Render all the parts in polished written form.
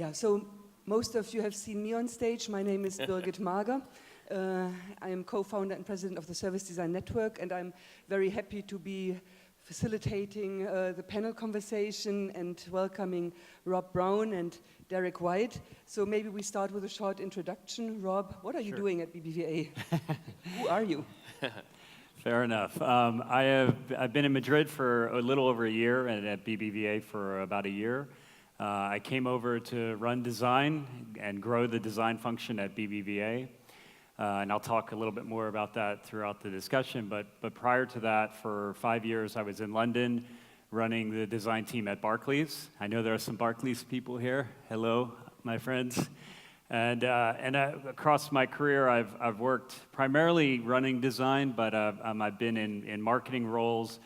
Yeah, so most of you have seen me on stage. My name is Birgit Mager. I am co-founder and president of the Service Design Network, and I'm very happy to be facilitating the panel conversation and welcoming Rob Brown and Derek White. So maybe we start with a short introduction. Rob, what are you doing at BBVA? Who are you? Fair enough. I've been in Madrid for a little over a year and at BBVA for about a year. I came over to run design and grow the design function at BBVA. And I'll talk a little bit more about that throughout the discussion. But prior to that, for 5 years, I was in London running the design team at Barclays. I know there are some Barclays people here. Hello, my friends. And across my career, I've worked primarily running design, but I've been in marketing roles,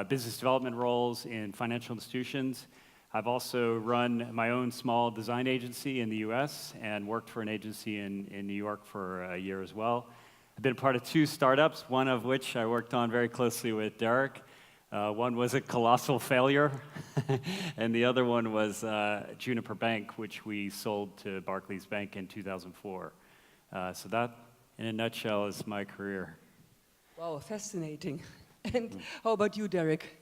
business development roles in financial institutions. I've also run my own small design agency in the US and worked for an agency in New York for a year as well. I've been part of 2 startups, one of which I worked on very closely with Derek. One was a colossal failure, and the other one was Juniper Bank, which we sold to Barclays Bank in 2004. So that, in a nutshell, is my career. Wow, fascinating. And how about you, Derek?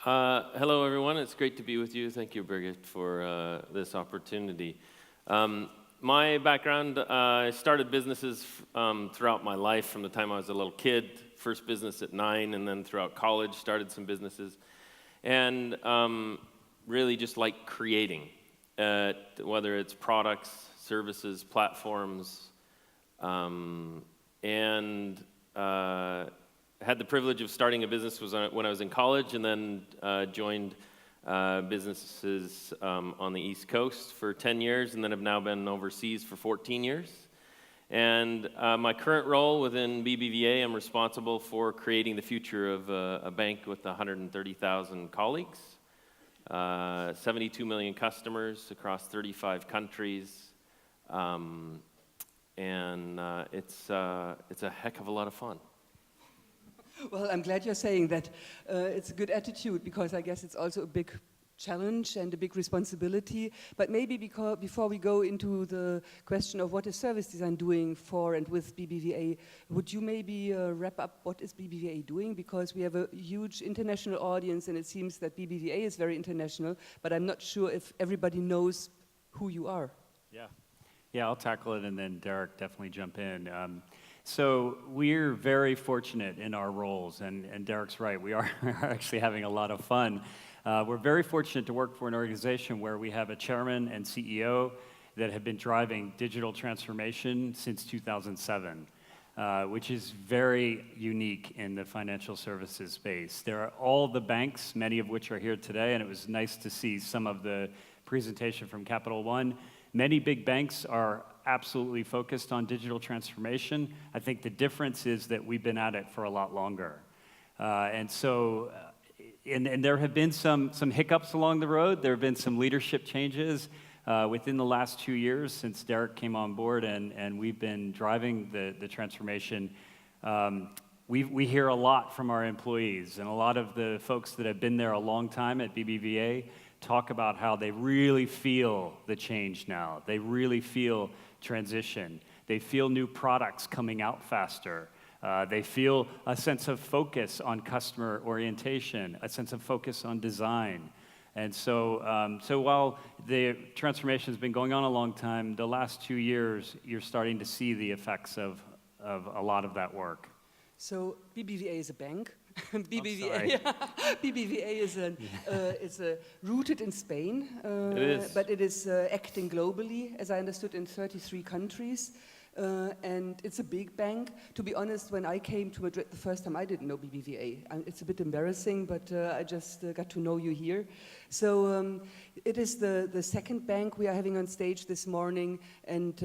Hello, everyone. It's great to be with you. Thank you, Birgit, for this opportunity. My background, I started businesses throughout my life from the time I was a little kid. First business at 9, and then throughout college, started some businesses. And really just like creating, whether it's products, services, platforms, had the privilege of starting a business when I was in college, and then joined businesses on the East Coast for 10 years, and then have now been overseas for 14 years. And my current role within BBVA, I'm responsible for creating the future of a bank with 130,000 colleagues, 72 million customers across 35 countries, and it's a heck of a lot of fun. Well, I'm glad you're saying that. It's a good attitude, because I guess it's also a big challenge and a big responsibility. But maybe before we go into the question of what is service design doing for and with BBVA, would you maybe wrap up what is BBVA doing? Because we have a huge international audience, and it seems that BBVA is very international, but I'm not sure if everybody knows who you are. Yeah, I'll tackle it, and then Derek definitely jump in. So we're very fortunate in our roles, and Derek's right, we are actually having a lot of fun. We're very fortunate to work for an organization where we have a chairman and CEO that have been driving digital transformation since 2007, which is very unique in the financial services space. There are all the banks, many of which are here today, and it was nice to see some of the presentation from Capital One. Many big banks are absolutely focused on digital transformation. I think the difference is that we've been at it for a lot longer. And there have been some hiccups along the road. There have been some leadership changes within the last 2 years since Derek came on board, and we've been driving the transformation. We hear a lot from our employees, and a lot of the folks that have been there a long time at BBVA talk about how they really feel the change now. They really feel transition. They feel new products coming out faster. They feel a sense of focus on customer orientation, a sense of focus on design. And so while the transformation has been going on a long time, the last 2 years, you're starting to see the effects of a lot of that work. So BBVA is a bank. BBVA is rooted in Spain, it is. But it is acting globally, as I understood, in 33 countries. And it's a big bank. To be honest, when I came to Madrid the first time, I didn't know BBVA. It's a bit embarrassing, but I just got to know you here. So it is the second bank we are having on stage this morning, and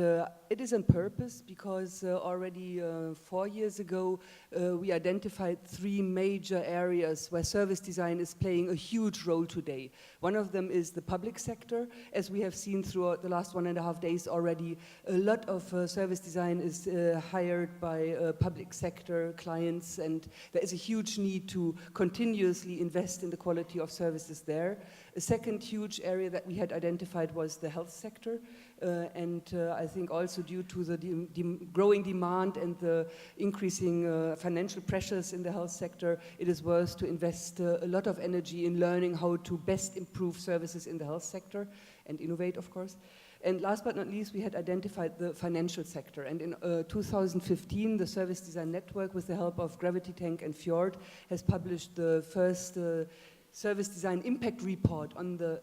it is on purpose because already 4 years ago we identified 3 major areas where service design is playing a huge role today. One of them is the public sector. As we have seen throughout the last 1.5 days already, a lot of service service design is hired by public sector clients, and there is a huge need to continuously invest in the quality of services there. A second huge area that we had identified was the health sector, and I think also due to the growing demand and the increasing financial pressures in the health sector, it is worth to invest a lot of energy in learning how to best improve services in the health sector and innovate, of course. And last but not least, we had identified the financial sector. And in 2015, the Service Design Network, with the help of Gravity Tank and Fjord, has published the first service design impact report on the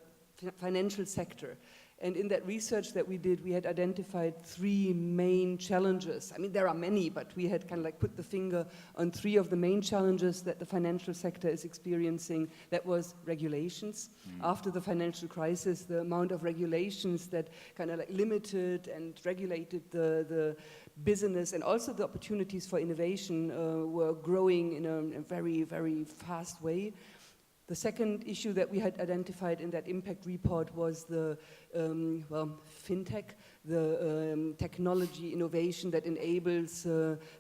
financial sector. And in that research that we did, we had identified 3 main challenges. I mean, there are many, but we had kind of like put the finger on 3 of the main challenges that the financial sector is experiencing. That was regulations. After the financial crisis, the amount of regulations that kind of like limited and regulated the business and also the opportunities for innovation were growing in a very, very fast way. The second issue that we had identified in that impact report was the fintech, the technology innovation that enables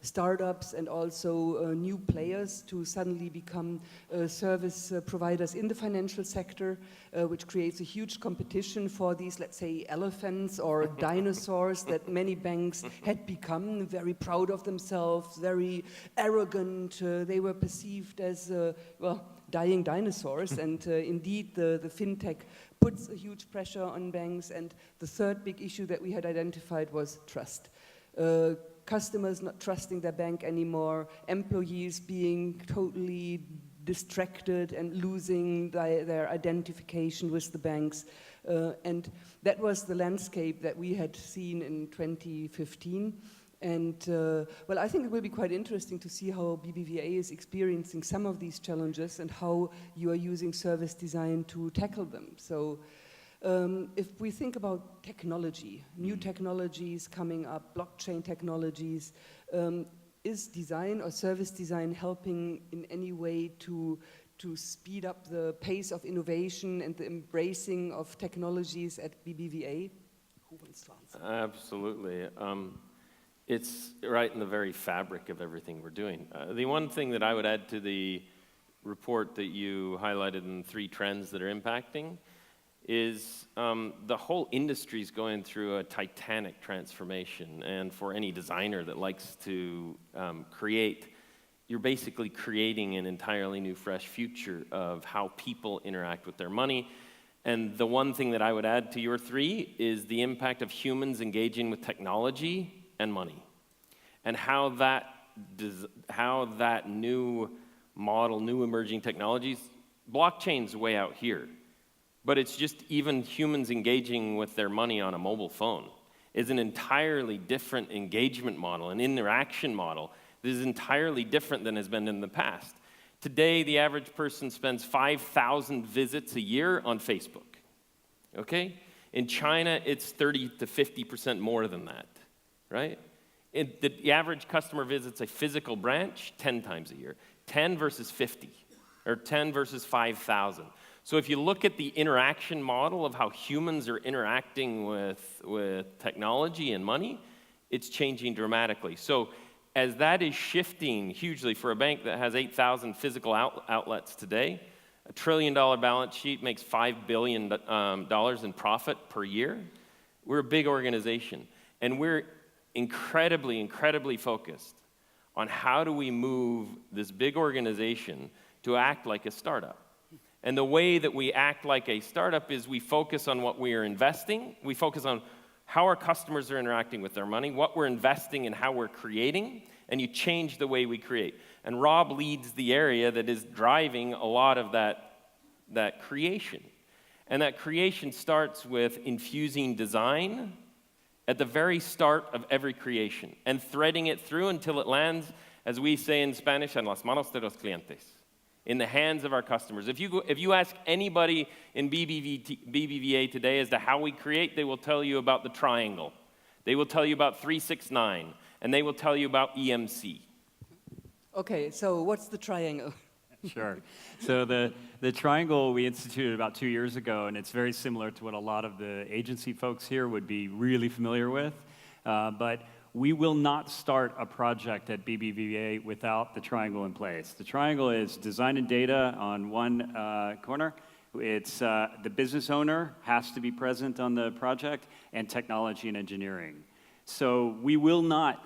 startups and also new players to suddenly become service providers in the financial sector, which creates a huge competition for these, let's say, elephants or dinosaurs that many banks had become, very proud of themselves, very arrogant. They were perceived as, dying dinosaurs, and indeed the fintech puts a huge pressure on banks. And the third big issue that we had identified was trust. Customers not trusting their bank anymore, employees being totally distracted and losing their identification with the banks. And that was the landscape that we had seen in 2015. And I think it will be quite interesting to see how BBVA is experiencing some of these challenges and how you are using service design to tackle them. So if we think about technology, new technologies coming up, blockchain technologies, is design or service design helping in any way to speed up the pace of innovation and the embracing of technologies at BBVA? Who wants to answer? Absolutely. It's right in the very fabric of everything we're doing. The one thing that I would add to the report that you highlighted in 3 trends that are impacting is the whole industry is going through a Titanic transformation. And for any designer that likes to create, you're basically creating an entirely new, fresh future of how people interact with their money. And the one thing that I would add to your 3 is the impact of humans engaging with technology and money, and how that new model, new emerging technologies, blockchain's way out here, but it's just even humans engaging with their money on a mobile phone is an entirely different engagement model, an interaction model that is entirely different than has been in the past. Today, the average person spends 5,000 visits a year on Facebook, okay? In China, it's 30 to 50% more than that. Right? The average customer visits a physical branch 10 times a year, 10 versus 50, or 10 versus 5,000. So if you look at the interaction model of how humans are interacting with technology and money, it's changing dramatically. So as that is shifting hugely for a bank that has 8,000 physical outlets today, a $1 trillion balance sheet makes $5 billion in profit per year. We're a big organization, and we're incredibly focused on how do we move this big organization to act like a startup. And the way that we act like a startup is we focus on what we are investing, we focus on how our customers are interacting with their money, what we're investing and how we're creating, and you change the way we create. And Rob leads the area that is driving a lot of that creation. And that creation starts with infusing design at the very start of every creation, and threading it through until it lands, as we say in Spanish, en las manos de los clientes, in the hands of our customers. If you ask anybody in BBVA today as to how we create, they will tell you about the triangle. They will tell you about 369, and they will tell you about EMC. Okay, so what's the triangle? Sure. So the triangle we instituted about 2 years ago, and it's very similar to what a lot of the agency folks here would be really familiar with. But we will not start a project at BBVA without the triangle in place. The triangle is design and data on one corner. It's the business owner has to be present on the project, and technology and engineering. So we will not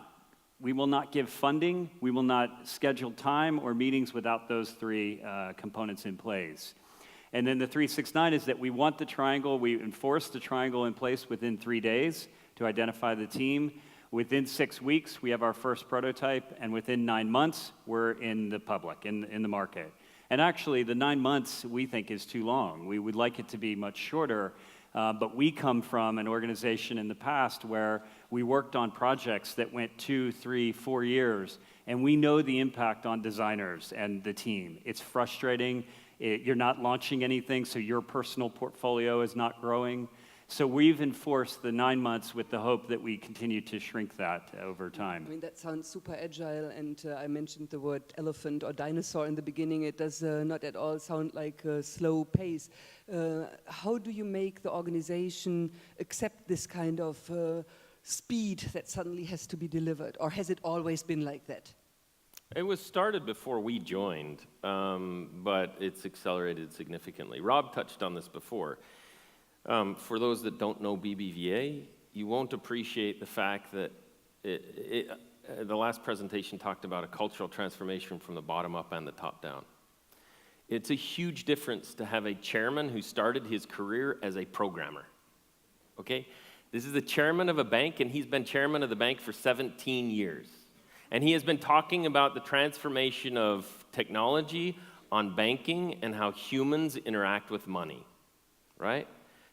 give funding, we will not schedule time or meetings without those three components in place. And then the 369 is that we want the triangle, we enforce the triangle in place within 3 days to identify the team. Within 6 weeks, we have our first prototype, and within 9 months, we're in the public, in the market. And actually, the 9 months we think is too long. We would like it to be much shorter, but we come from an organization in the past where we worked on projects that went 2, 3, 4 years, and we know the impact on designers and the team. It's frustrating. You're not launching anything, so your personal portfolio is not growing. So we've enforced the 9 months with the hope that we continue to shrink that over time. I mean, that sounds super agile, and I mentioned the word elephant or dinosaur in the beginning. It does not at all sound like a slow pace. How do you make the organization accept this kind of speed that suddenly has to be delivered, or has it always been like that? It was started before we joined, but it's accelerated significantly. Rob touched on this before. For those that don't know BBVA, you won't appreciate the fact that the last presentation talked about a cultural transformation from the bottom up and the top down. It's a huge difference to have a chairman who started his career as a programmer, okay? This is the chairman of a bank, and he's been chairman of the bank for 17 years. And he has been talking about the transformation of technology on banking and how humans interact with money, right?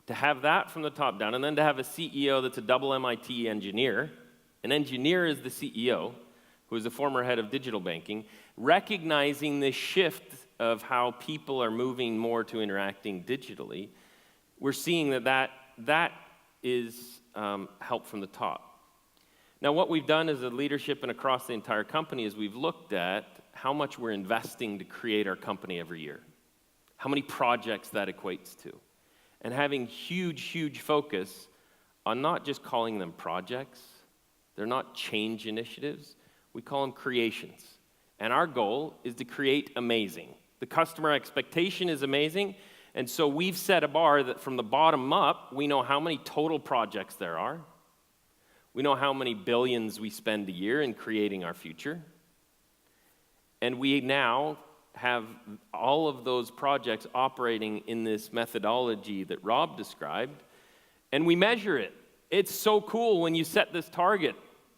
To have that from the top down, and then to have a CEO that's a double MIT engineer. An engineer is the CEO, who is a former head of digital banking, recognizing this shift of how people are moving more to interacting digitally. We're seeing that is help from the top. Now, what we've done as a leadership and across the entire company is we've looked at how much we're investing to create our company every year, how many projects that equates to, and having huge focus on not just calling them projects. They're not change initiatives. We call them creations. And our goal is to create amazing. The customer expectation is amazing, and so we've set a bar that from the bottom up, we know how many total projects there are. We know how many billions we spend a year in creating our future. And we now have all of those projects operating in this methodology that Rob described, and we measure it. It's so cool when you set this target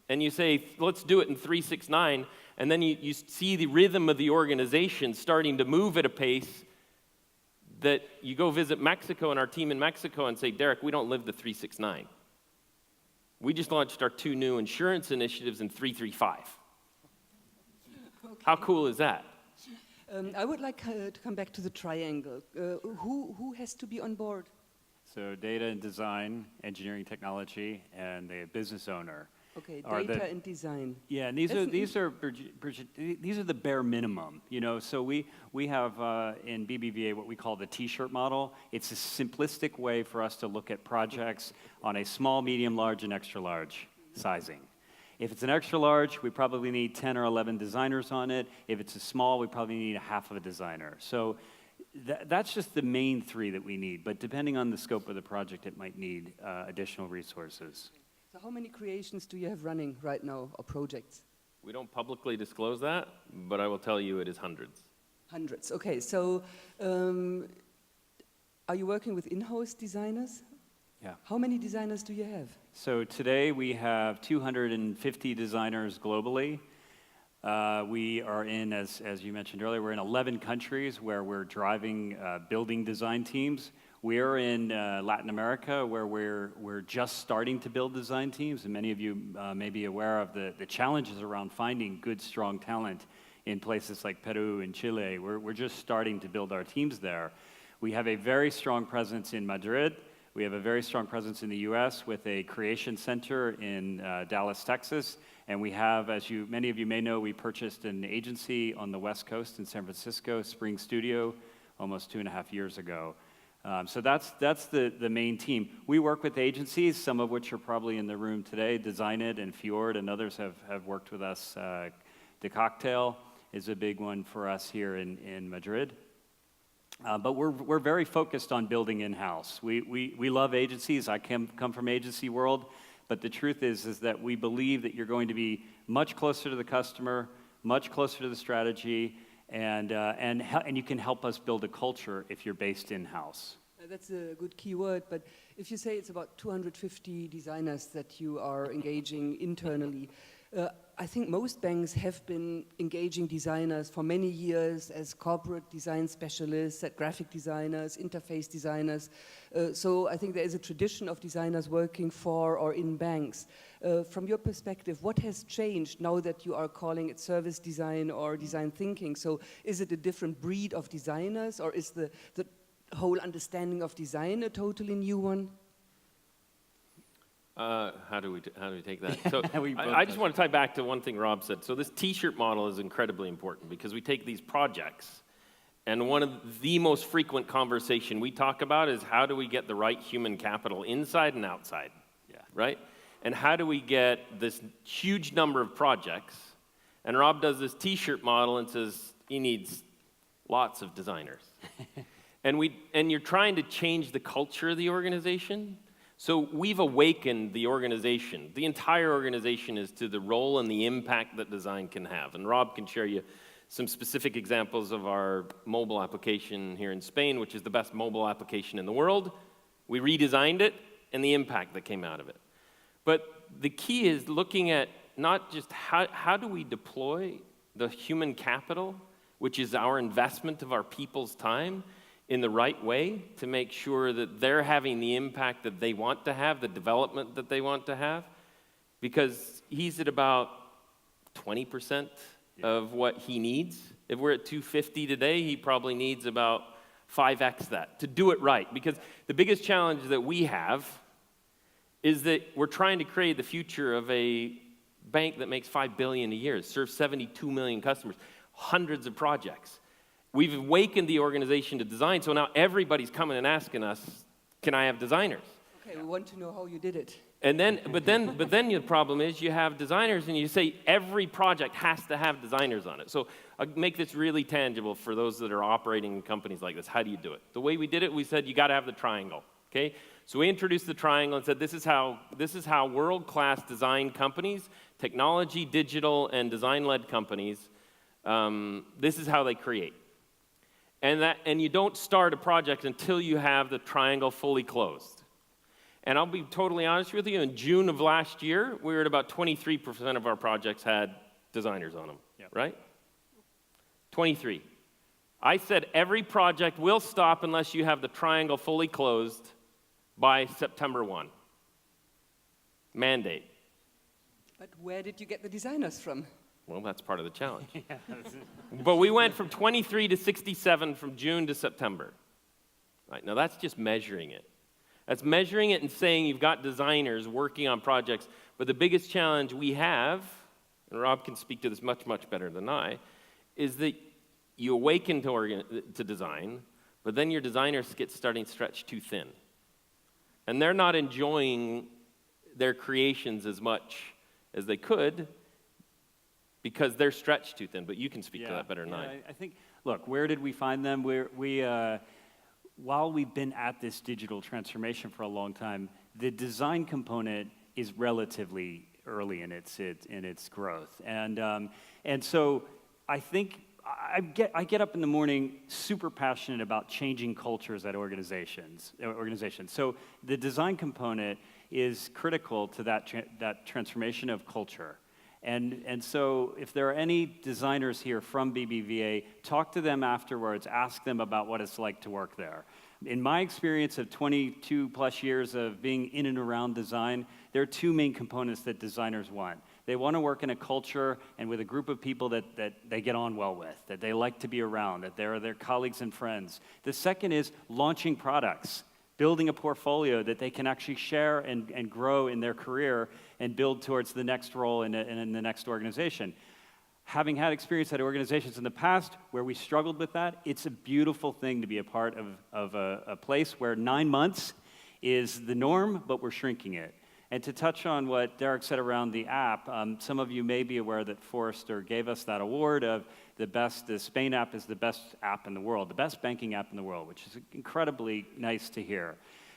and you say, let's do it in 369, and then you see the rhythm of the organization starting to move at a pace that you go visit Mexico and our team in Mexico and say, Derek, we don't live the 369. We just launched our 2 new insurance initiatives in 335. Okay. How cool is that? I would like to come back to the triangle. Who has to be on board? So data and design, engineering technology, and the business owner. Okay, data and design. Yeah, and these are the bare minimum. You know, so we have in BBVA what we call the T-shirt model. It's a simplistic way for us to look at projects on a small, medium, large, and extra large sizing. If it's an extra large, we probably need 10 or 11 designers on it. If it's a small, we probably need a half of a designer. So that's just the main 3 that we need. But depending on the scope of the project, it might need additional resources. So how many creations do you have running right now, or projects? We don't publicly disclose that, but I will tell you it is hundreds. Hundreds, okay. So are you working with in-house designers? Yeah. How many designers do you have? So today we have 250 designers globally. We are in, as you mentioned earlier, we're in 11 countries where we're driving building design teams. We are in Latin America where we're just starting to build design teams, and many of you may be aware of the challenges around finding good, strong talent in places like Peru and Chile. We're just starting to build our teams there. We have a very strong presence in Madrid. We have a very strong presence in the US with a creation center in Dallas, Texas. And we have, as many of you may know, we purchased an agency on the West Coast in San Francisco, Spring Studio, almost 2.5 years ago. So that's the main team. We work with agencies, some of which are probably in the room today. Design It and Fjord and others have worked with us. The Cocktail is a big one for us here in Madrid. But we're very focused on building in-house. We love agencies. I come from agency world, but the truth is that we believe that you're going to be much closer to the customer, much closer to the strategy, and you can help us build a culture if you're based in-house. That's a good key word, but if you say it's about 250 designers that you are engaging internally, I think most banks have been engaging designers for many years as corporate design specialists, as graphic designers, interface designers. So I think there is a tradition of designers working for or in banks. From your perspective, what has changed now that you are calling it service design or design thinking? So is it a different breed of designers, or is the whole understanding of design a totally new one? How do we take that? So I just want to tie back to one thing Rob said. So this T-shirt model is incredibly important because we take these projects, and one of the most frequent conversation we talk about is how do we get the right human capital inside and outside, right? And how do we get this huge number of projects? And Rob does this T-shirt model and says he needs lots of designers, and you're trying to change the culture of the organization. So we've awakened the organization. The entire organization is to the role and the impact that design can have. And Rob can share you some specific examples of our mobile application here in Spain, which is the best mobile application in the world. We redesigned it and the impact that came out of it. But the key is looking at not just how do we deploy the human capital, which is our investment of our people's time, in the right way to make sure that they're having the impact that they want to have, the development that they want to have, because he's at about 20% of what he needs. If we're at 250 today, he probably needs about 5x that to do it right. Because the biggest challenge that we have is that we're trying to create the future of a bank that makes $5 billion a year, serves 72 million customers, hundreds of projects. We've awakened the organization to design, so now everybody's coming and asking us, can I have designers? Okay, we want to know how you did it. And then, but then the problem is you have designers and you say every project has to have designers on it. So I'll make this really tangible for those that are operating in companies like this. How do you do it? The way we did it, we said you got to have the triangle, okay? So we introduced the triangle and said this is how world-class design companies, technology, digital, and design-led companies, this is how they create. And you don't start a project until you have the triangle fully closed. And I'll be totally honest with you, in June of last year, we were at about 23% of our projects had designers on them, right? 23. I said every project will stop unless you have the triangle fully closed by September 1. Mandate. But where did you get the designers from? Well, that's part of the challenge. But we went from 23 to 67 from June to September. Right, now that's just measuring it. That's measuring it and saying you've got designers working on projects. But the biggest challenge we have, and Rob can speak to this much, much better than I, is that you awaken to design, but then your designers get starting to stretch too thin. And they're not enjoying their creations as much as they could, because they're stretched too thin, but you can speak to that better than I. I think, look, where did we find them? While we've been at this digital transformation for a long time, the design component is relatively early in its growth. And so I think I get up in the morning super passionate about changing cultures at organizations. So the design component is critical to that transformation of culture. And so if there are any designers here from BBVA, talk to them afterwards, ask them about what it's like to work there. In my experience of 22 plus years of being in and around design, there are two main components that designers want. They want to work in a culture and with a group of people that they get on well with, that they like to be around, that they're their colleagues and friends. The second is launching products, building a portfolio that they can actually share and grow in their career and build towards the next role in the next organization. having had experience at organizations in the past where we struggled with that, it's a beautiful thing to be a part of a place where 9 months is the norm, but we're shrinking it. And to touch on what Derek said around the app, some of you may be aware that Forrester gave us that award of the Spain app is the best app in the world, the best banking app in the world, which is incredibly nice to hear.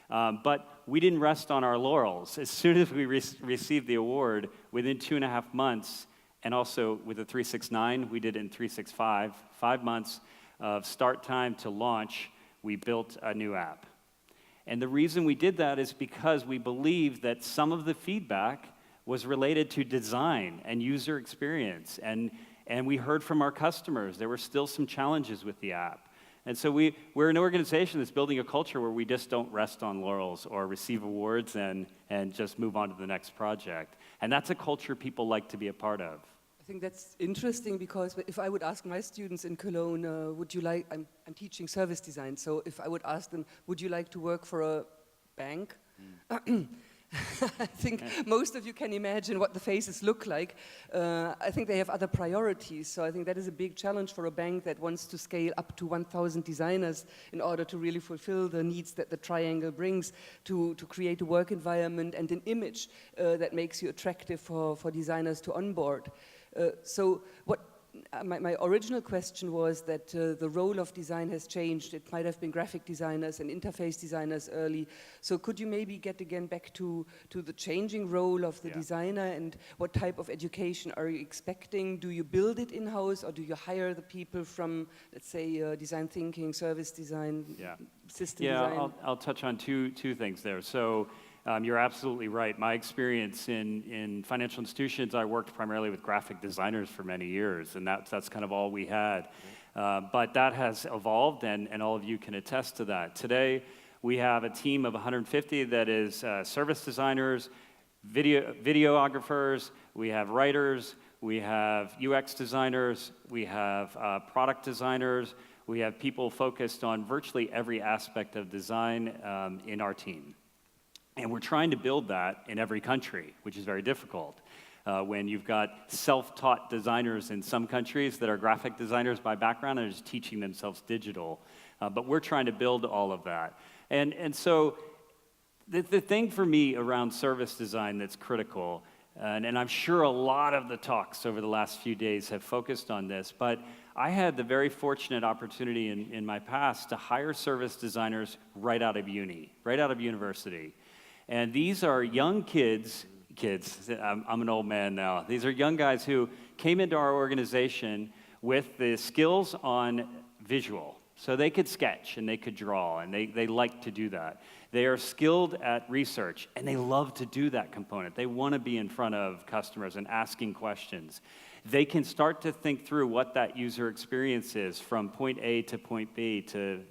But we didn't rest on our laurels. As soon as we received the award, within 2.5 months, and also with the 369, we did it in 365, 5 months of start time to launch, we built a new app. And the reason we did that is because we believed that some of the feedback was related to design and user experience. And we heard from our customers there were still some challenges with the app. And so we're an organization that's building a culture where we just don't rest on laurels or receive awards and just move on to the next project. And that's a culture people like to be a part of. I think that's interesting because if I would ask my students in Cologne, would you like, I'm teaching service design, so if I would ask them, would you like to work for a bank? I think most of you can imagine what the faces look like. I think they have other priorities, so I think that is a big challenge for a bank that wants to scale up to 1,000 designers in order to really fulfill the needs that the triangle brings to create a work environment and an image that makes you attractive for designers to onboard. So what my original question was that the role of design has changed. It might have been graphic designers and interface designers early. So could you maybe get again back to the changing role of the designer, and what type of education are you expecting? Do you build it in-house, or do you hire the people from, let's say, design thinking, service design, system design? Yeah, I'll touch on two things there. So you're absolutely right. My experience in financial institutions, I worked primarily with graphic designers for many years, and that's kind of all we had. But that has evolved, and all of you can attest to that. Today, we have a team of 150 that is service designers, videographers, we have writers, we have UX designers, we have product designers, we have people focused on virtually every aspect of design in our team. And we're trying to build that in every country, which is very difficult. When you've got self-taught designers in some countries that are graphic designers by background and are just teaching themselves digital. But we're trying to build all of that. And so the thing for me around service design that's critical, and I'm sure a lot of the talks over the last few days have focused on this, but I had the very fortunate opportunity in my past to hire service designers right out of university. And these are young kids, I'm an old man now. These are young guys who came into our organization with the skills on visual. So they could sketch and they could draw, and they like to do that. They are skilled at research, and they love to do that component. They want to be in front of customers and asking questions. They can start to think through what that user experience is from point A to point B, to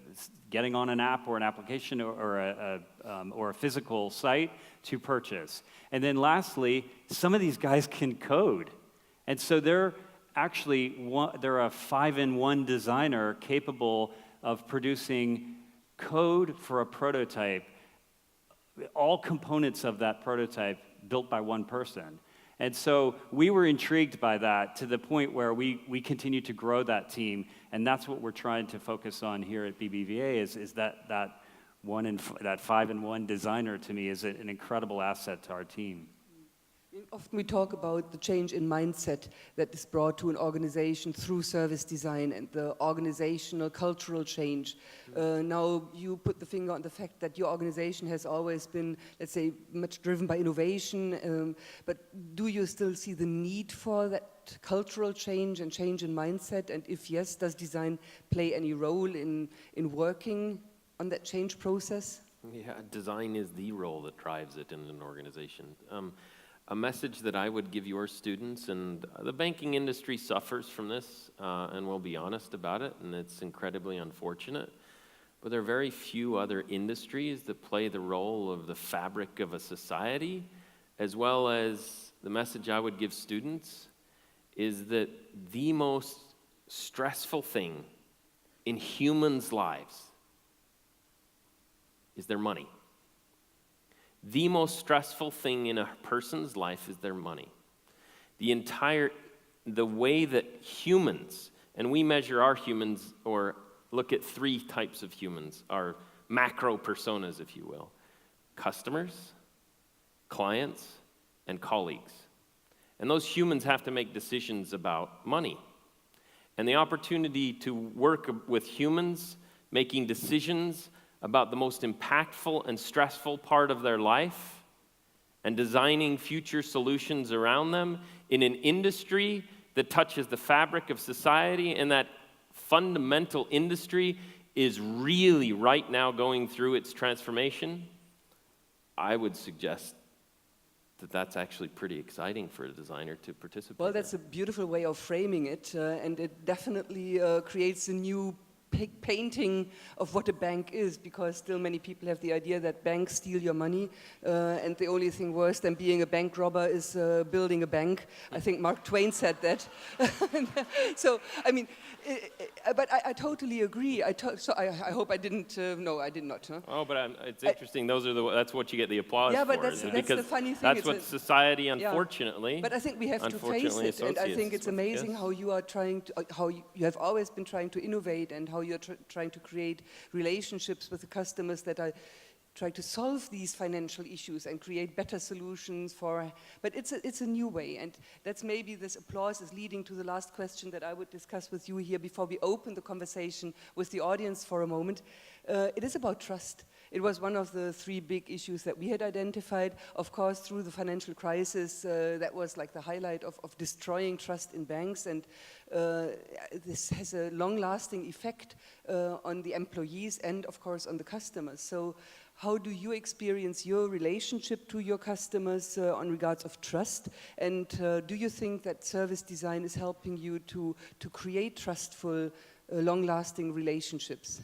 getting on an app or an application or a physical site to purchase. And then lastly, some of these guys can code. And so they're a 5-in-1 designer capable of producing code for a prototype, all components of that prototype built by one person. And so we were intrigued by that to the point where we continue to grow that team, and that's what we're trying to focus on here at BBVA is that 5-in-1 designer to me is an incredible asset to our team. Often we talk about the change in mindset that is brought to an organization through service design and the organizational cultural change. Now you put the finger on the fact that your organization has always been, let's say, much driven by innovation, but do you still see the need for that cultural change and change in mindset? And if yes, does design play any role in working on that change process? Yeah, design is the role that drives it in an organization. A message that I would give your students, and the banking industry suffers from this, and we'll be honest about it, and it's incredibly unfortunate, but there are very few other industries that play the role of the fabric of a society, as well as the message I would give students is that the most stressful thing in humans' lives is their money. The most stressful thing in a person's life is their money. The entire the way that humans, and we measure our humans, or look at 3 types of humans, our macro personas, if you will: customers, clients, and colleagues. And those humans have to make decisions about money. And the opportunity to work with humans making decisions about the most impactful and stressful part of their life and designing future solutions around them in an industry that touches the fabric of society, and that fundamental industry is really right now going through its transformation, I would suggest that that's actually pretty exciting for a designer to participate Well, that's a beautiful way of framing it, and it definitely creates a new painting of what a bank is, because still many people have the idea that banks steal your money, and the only thing worse than being a bank robber is building a bank. I think Mark Twain said that. So, I mean, but I totally agree. So I hope I didn't. No, I did not. Huh? Oh, but it's interesting. That's what you get the applause yeah, for. but that's the funny thing. That's what society, unfortunately. Yeah. But I think we have to face it, and I think it's amazing how you are trying to, how you have always been trying to innovate, and how you're trying to create relationships with the customers that are trying to solve these financial issues and create better solutions for, but it's a new way, and that's maybe this applause is leading to the last question that I would discuss with you here before we open the conversation with the audience for a moment. It is about trust. It was one of the 3 big issues that we had identified. Of course, through the financial crisis, that was like the highlight of destroying trust in banks, and this has a long-lasting effect on the employees and, of course, on the customers. So how do you experience your relationship to your customers on regards of trust? And do you think that service design is helping you to create trustful, long-lasting relationships?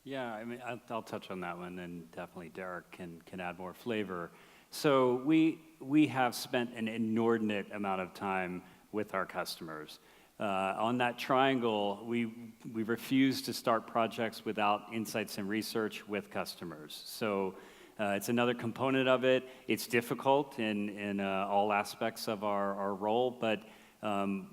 Yeah, I mean, I'll touch on that one, and definitely Derek can add more flavor. So we have spent an inordinate amount of time with our customers. On that triangle, we refuse to start projects without insights and research with customers. So it's another component of it. It's difficult in all aspects of our role, but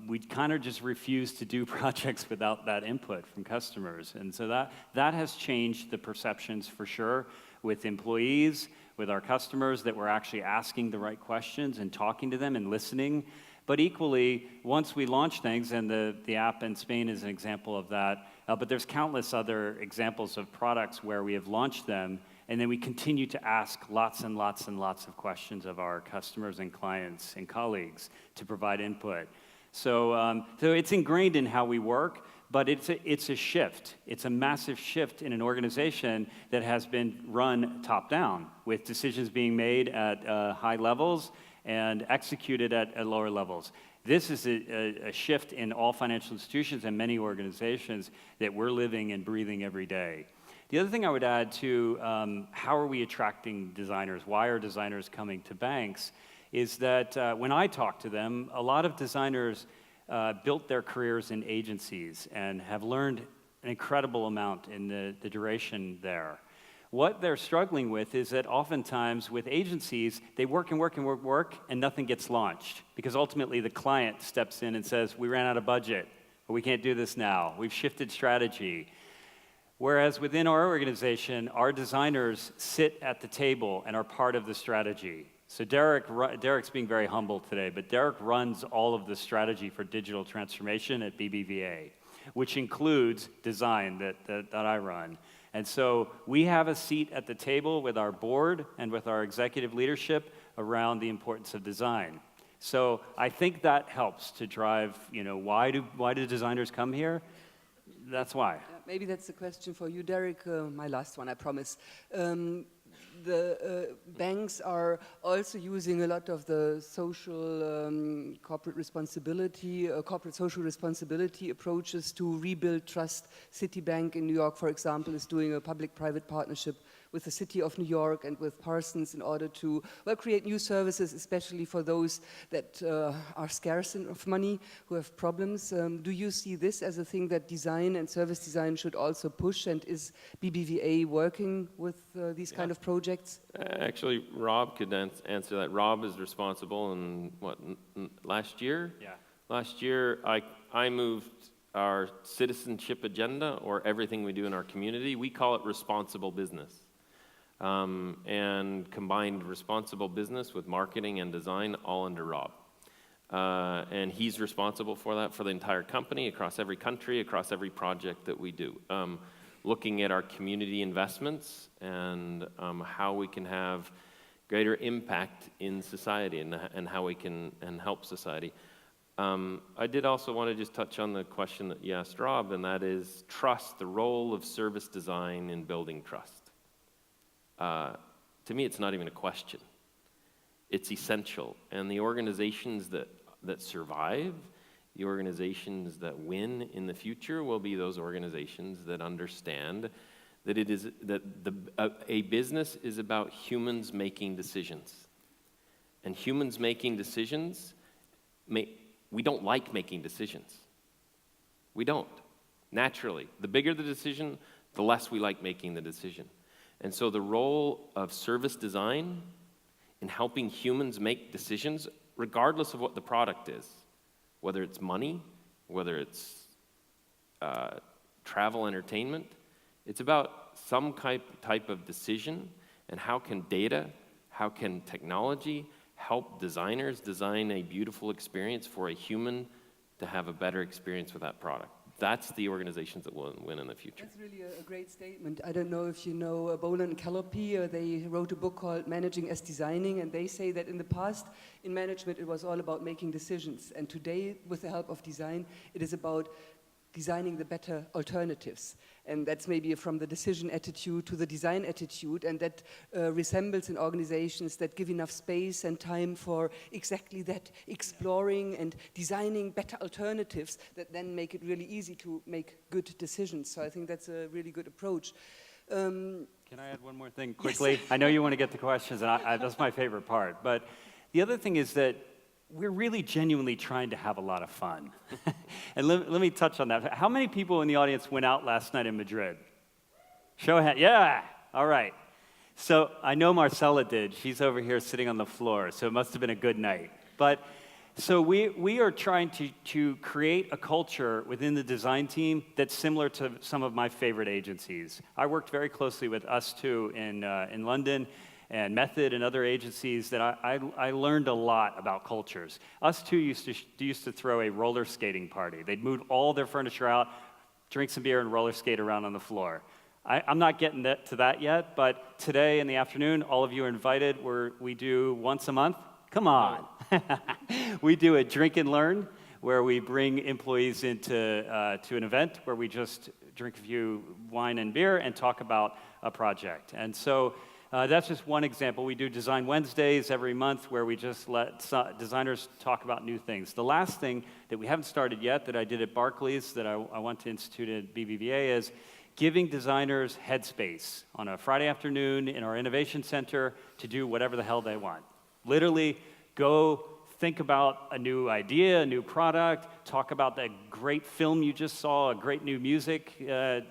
we kind of just refuse to do projects without that input from customers. And so that has changed the perceptions for sure with employees, with our customers, that we're actually asking the right questions and talking to them and listening. But equally, once we launch things, and the app in Spain is an example of that, but there's countless other examples of products where we have launched them, and then we continue to ask lots and lots and lots of questions of our customers and clients and colleagues to provide input. So it's ingrained in how we work, but it's a shift. It's a massive shift in an organization that has been run top-down, with decisions being made at high levels and executed at lower levels. This is a shift in all financial institutions and many organizations that we're living and breathing every day. The other thing I would add to how are we attracting designers, why are designers coming to banks, is that when I talk to them, a lot of designers built their careers in agencies and have learned an incredible amount in the duration there. What they're struggling with is that oftentimes with agencies, they work and work and work, work, and nothing gets launched, because ultimately the client steps in and says, we ran out of budget, or we can't do this now, we've shifted strategy. Whereas within our organization, our designers sit at the table and are part of the strategy. So Derek's being very humble today, but Derek runs all of the strategy for digital transformation at BBVA, which includes design that I run. And so we have a seat at the table with our board and with our executive leadership around the importance of design. So I think that helps to drive, why do designers come here? That's why. Yeah, maybe that's a question for you, Derek. My last one, I promise. The banks are also using a lot of the social corporate social responsibility approaches to rebuild trust. Citibank in New York, for example, is doing a public-private partnership with the city of New York and with Parsons in order to create new services, especially for those that are scarce of money, who have problems. Do you see this as a thing that design and service design should also push, and is BBVA working with these kind of projects projects? Actually, Rob could answer that. Rob is responsible, and last year? Yeah. Last year, I moved our citizenship agenda, or everything we do in our community. We call it responsible business. And combined responsible business with marketing and design all under Rob. And he's responsible for that for the entire company, across every country, across every project that we do. Looking at our community investments and how we can have greater impact in society and how we can help society. I did also want to just touch on the question that you asked Rob, and that is trust, the role of service design in building trust. To me, it's not even a question. It's essential. And the organizations that survive, the organizations that win in the future will be those organizations that understand that a business is about humans making decisions. And humans making decisions, we don't like making decisions. We don't, naturally. The bigger the decision, the less we like making the decision. And so the role of service design in helping humans make decisions, regardless of what the product is, whether it's money, whether it's travel entertainment, it's about some type of decision, and how can data, how can technology help designers design a beautiful experience for a human to have a better experience with that product. That's the organizations that will win in the future. That's really a great statement. I don't know if you know Boland and Calliope. They wrote a book called Managing as Designing, and they say that in the past, in management, it was all about making decisions. And today, with the help of design, it is about designing the better alternatives. And that's maybe from the decision attitude to the design attitude, and that resembles in organizations that give enough space and time for exactly that, exploring and designing better alternatives that then make it really easy to make good decisions. So I think that's a really good approach. Can I add one more thing quickly? Yes. I know you want to get to questions, and that's my favorite part. But the other thing is that we're really genuinely trying to have a lot of fun. And let me touch on that. How many people in the audience went out last night in Madrid? Show of hands. Yeah, all right. So I know Marcella did. She's over here sitting on the floor, so it must have been a good night. But so we are trying to create a culture within the design team that's similar to some of my favorite agencies. I worked very closely with Us2 in London, and Method and other agencies that I learned a lot about cultures. Us2 used to throw a roller skating party. They'd move all their furniture out, drink some beer, and roller skate around on the floor. I'm not getting to that yet, but today in the afternoon, all of you are invited. We do once a month. Come on. We do a drink and learn, where we bring employees into to an event where we just drink a few wine and beer and talk about a project. And so that's just one example. We do Design Wednesdays every month, where we just let designers talk about new things. The last thing that we haven't started yet, that I did at Barclays, that I want to institute at BBVA, is giving designers headspace on a Friday afternoon in our innovation center to do whatever the hell they want. Literally, go think about a new idea, a new product, talk about that great film you just saw, a great new music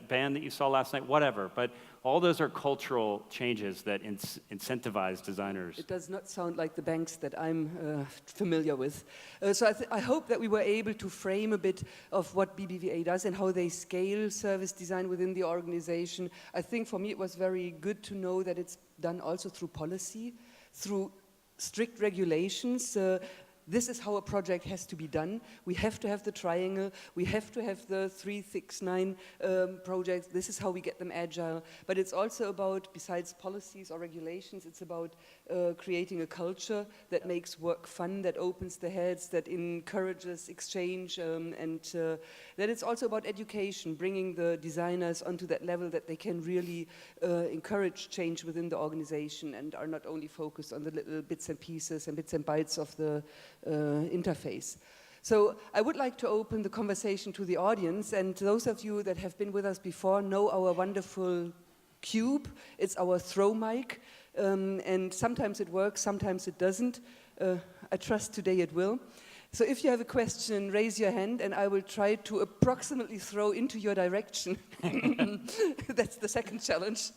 band that you saw last night, whatever. But all those are cultural changes that incentivize designers. It does not sound like the banks that I'm familiar with. So I hope that we were able to frame a bit of what BBVA does and how they scale service design within the organization. I think for me it was very good to know that it's done also through policy, through strict regulations. This is how a project has to be done. We have to have the triangle. We have to have the 3, 6, 9 projects. This is how we get them agile. But it's also about, besides policies or regulations, it's about creating a culture that makes work fun, that opens the heads, that encourages exchange, and that it's also about education, bringing the designers onto that level that they can really encourage change within the organization and are not only focused on the little bits and pieces and bits and bytes of the interface. So I would like to open the conversation to the audience, and those of you that have been with us before know our wonderful cube. It's our throw mic, and sometimes it works, sometimes it doesn't. I trust today it will. So if you have a question, raise your hand, and I will try to approximately throw into your direction. That's the second challenge.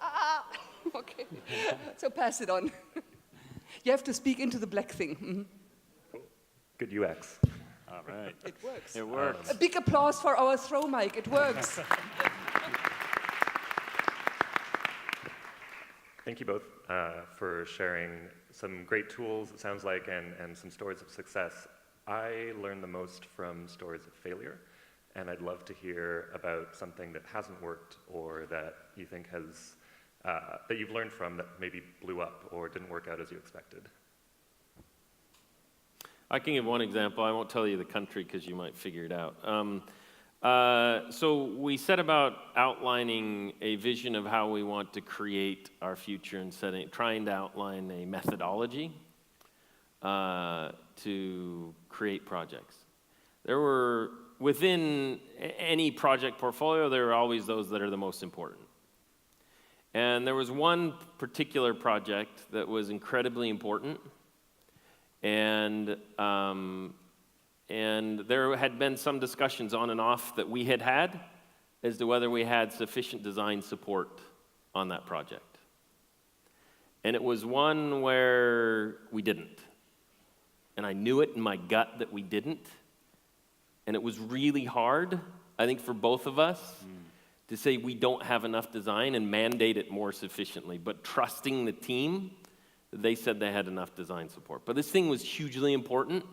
Ah! Okay, so pass it on. You have to speak into the black thing. Mm-hmm. Good UX. All right. It works. It works. A big applause for our throw mic. It works. Thank you both for sharing some great tools, it sounds like, and some stories of success. I learned the most from stories of failure, and I'd love to hear about something that hasn't worked or that you think has, that you've learned from that maybe blew up or didn't work out as you expected. I can give one example. I won't tell you the country because you might figure it out. So we set about outlining a vision of how we want to create our future and trying to outline a methodology to create projects. There were, within any project portfolio, there are always those that are the most important. And there was one particular project that was incredibly important, and there had been some discussions on and off that we had as to whether we had sufficient design support on that project. And it was one where we didn't. And I knew it in my gut that we didn't. And it was really hard, I think, for both of us to say we don't have enough design and mandate it more sufficiently, but trusting the team, they said they had enough design support. But this thing was hugely important.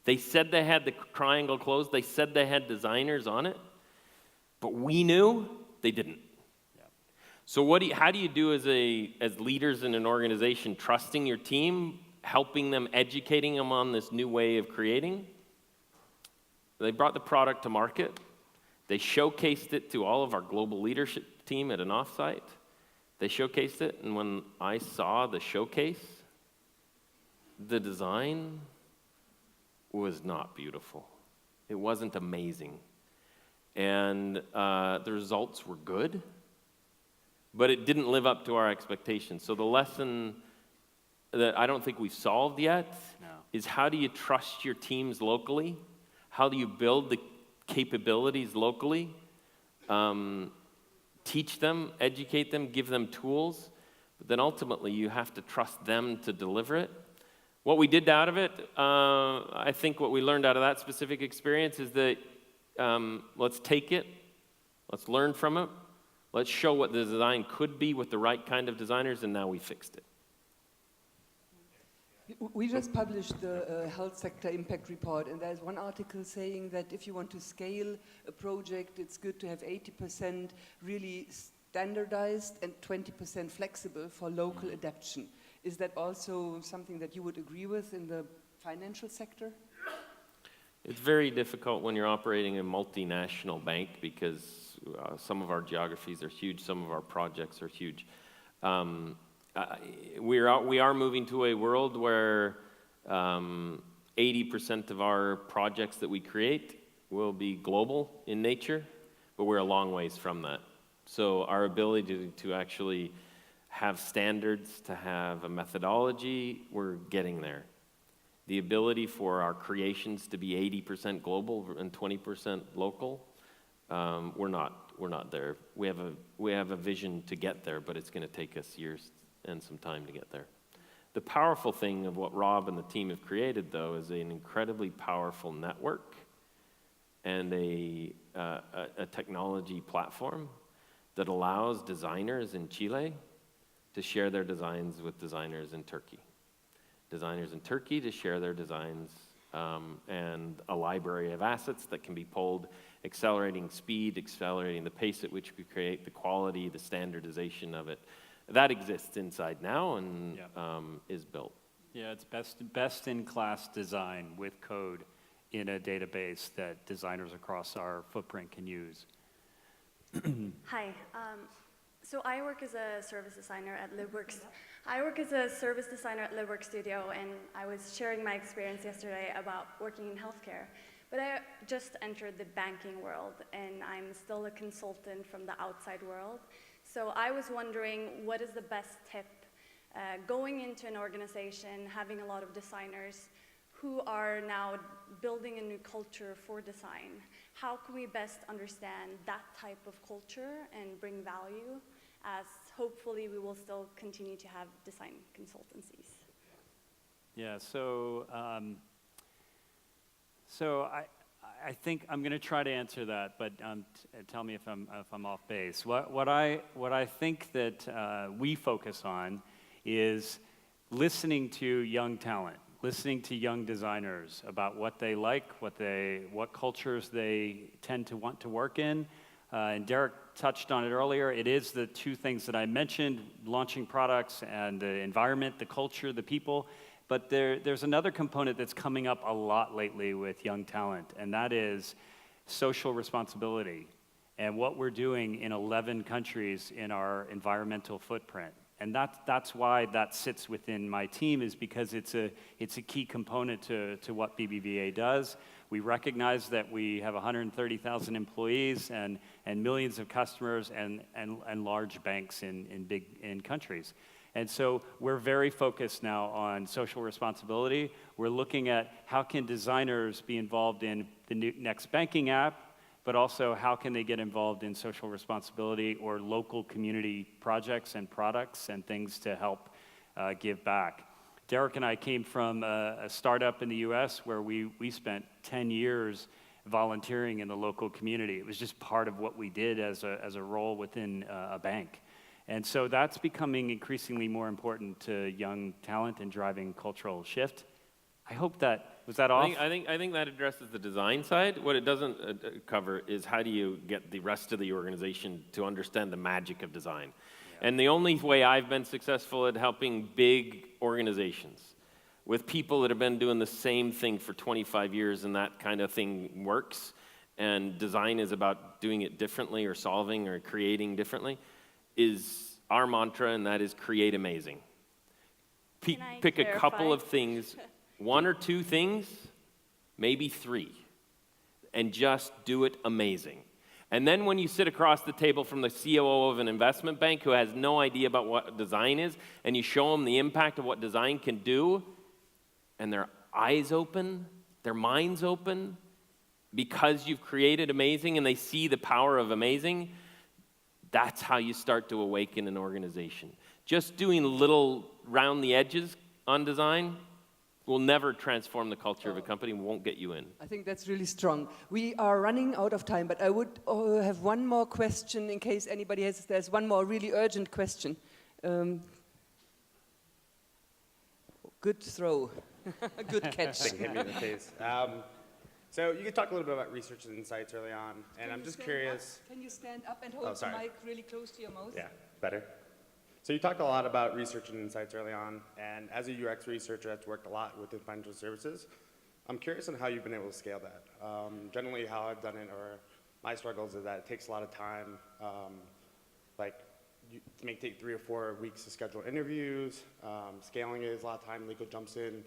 They said they had the triangle closed. They said they had designers on it. But we knew they didn't. Yeah. So how do you do as leaders in an organization, trusting your team, helping them, educating them on this new way of creating? They brought the product to market. They showcased it to all of our global leadership team at an offsite. They showcased it, and when I saw the showcase, the design was not beautiful. It wasn't amazing. And the results were good, but it didn't live up to our expectations. So the lesson that I don't think we've solved yet is how do you trust your teams locally? How do you build the capabilities locally? Teach them, educate them, give them tools, but then ultimately you have to trust them to deliver it. What we did out of it, I think what we learned out of that specific experience is that let's take it, let's learn from it, let's show what the design could be with the right kind of designers, and now we fixed it. We just published the health sector impact report, and there's one article saying that if you want to scale a project, it's good to have 80% really standardized and 20% flexible for local adaptation. Is that also something that you would agree with in the financial sector? It's very difficult when you're operating a multinational bank because some of our geographies are huge, some of our projects are huge. We are moving to a world where 80% of our projects that we create will be global in nature, but we're a long ways from that. So our ability to actually have standards, to have a methodology, we're getting there. The ability for our creations to be 80% global and 20% local, we're not there. We have a vision to get there, but it's going to take us years and some time to get there. The powerful thing of what Rob and the team have created, though, is an incredibly powerful network and a technology platform that allows designers in Chile to share their designs with designers in Turkey. Designers in Turkey to share their designs, and a library of assets that can be pulled, accelerating speed, accelerating the pace at which we create, the quality, the standardization of it. That exists inside now and is built. Yeah, it's best-in-class design with code in a database that designers across our footprint can use. Hi. So I work as a service designer at LibWorks. I work as a service designer at LibWorks Studio, and I was sharing my experience yesterday about working in healthcare. But I just entered the banking world, and I'm still a consultant from the outside world. So I was wondering, what is the best tip going into an organization, having a lot of designers who are now building a new culture for design. How can we best understand that type of culture and bring value, as hopefully we will still continue to have design consultancies? Yeah, so I think I'm going to try to answer that, but tell me if I'm off base. What I think that we focus on is listening to young talent, listening to young designers about what they like, what cultures they tend to want to work in. And Derek touched on it earlier. It is the two things that I mentioned: launching products and the environment, the culture, the people. But there's another component that's coming up a lot lately with young talent, and that is social responsibility and what we're doing in 11 countries in our environmental footprint. And that's why that sits within my team, is because it's a key component to what BBVA does. We recognize that we have 130,000 employees and millions of customers and large banks in countries. And so we're very focused now on social responsibility. We're looking at how can designers be involved in the next banking app, but also how can they get involved in social responsibility or local community projects and products and things to help give back. Derek and I came from a startup in the US where we spent 10 years volunteering in the local community. It was just part of what we did as a role within a bank. And so that's becoming increasingly more important to young talent and driving cultural shift. I hope that, was that off? I think that addresses the design side. What it doesn't cover is how do you get the rest of the organization to understand the magic of design. Yeah. And the only way I've been successful at helping big organizations with people that have been doing the same thing for 25 years and that kind of thing works, and design is about doing it differently or solving or creating differently, is our mantra, and that is create amazing. Pick a couple of things, one or two things, maybe three, and just do it amazing. And then when you sit across the table from the COO of an investment bank who has no idea about what design is, and you show them the impact of what design can do, and their eyes open, their minds open, because you've created amazing and they see the power of amazing, that's how you start to awaken an organization. Just doing little round the edges on design will never transform the culture of a company, won't get you in. I think that's really strong. We are running out of time, but I would have one more question in case anybody has. There's one more really urgent question. Good throw. Good catch. Hit me in the face. So you could talk a little bit about research and insights early on, and I'm just curious. Can you stand up and hold the mic really close to your mouth? Yeah, better. So you talked a lot about research and insights early on, and as a UX researcher that's worked a lot within financial services, I'm curious on how you've been able to scale that. Generally, how I've done it, or my struggles, is that it takes a lot of time. It may take 3 or 4 weeks to schedule interviews. Scaling it is a lot of time. Legal jumps in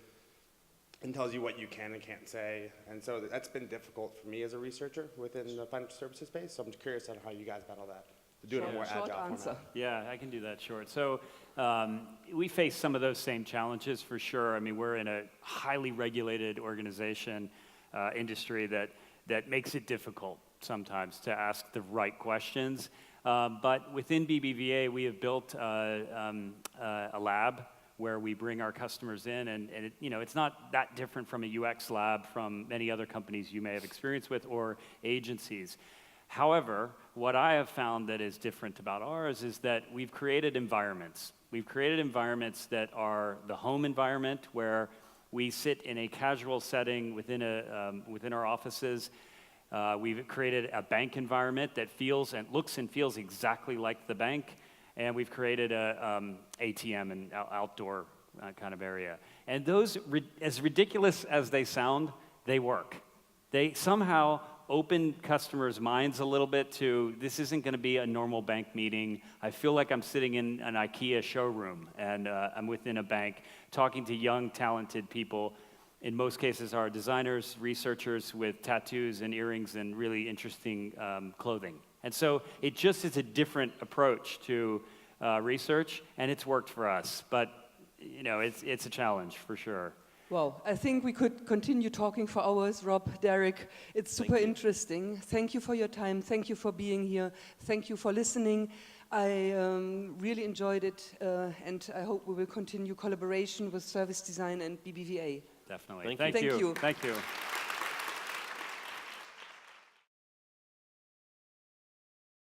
and tells you what you can and can't say. And so that's been difficult for me as a researcher within the financial services space. So I'm curious on how you guys battle that, to do it in a more agile format. Yeah, I can do that short. So we face some of those same challenges for sure. I mean, we're in a highly regulated organization, industry that makes it difficult sometimes to ask the right questions. But within BBVA, we have built a lab where we bring our customers in, and it's not that different from a UX lab from many other companies you may have experience with, or agencies. However, what I have found that is different about ours is that we've created environments. We've created environments that are the home environment, where we sit in a casual setting within our offices. We've created a bank environment that feels and looks and feels exactly like the bank. And we've created a ATM and outdoor kind of area. And those, as ridiculous as they sound, they work. They somehow open customers' minds a little bit to, this isn't going to be a normal bank meeting. I feel like I'm sitting in an IKEA showroom, and I'm within a bank talking to young, talented people. In most cases, are designers, researchers with tattoos and earrings and really interesting clothing. And so it just is a different approach to research, and it's worked for us. But it's a challenge for sure. Wow, I think we could continue talking for hours, Rob, Derek. It's super interesting. Thank you for your time. Thank you for being here. Thank you for listening. I really enjoyed it, and I hope we will continue collaboration with service design and BBVA. Definitely. Thank you. Thank you.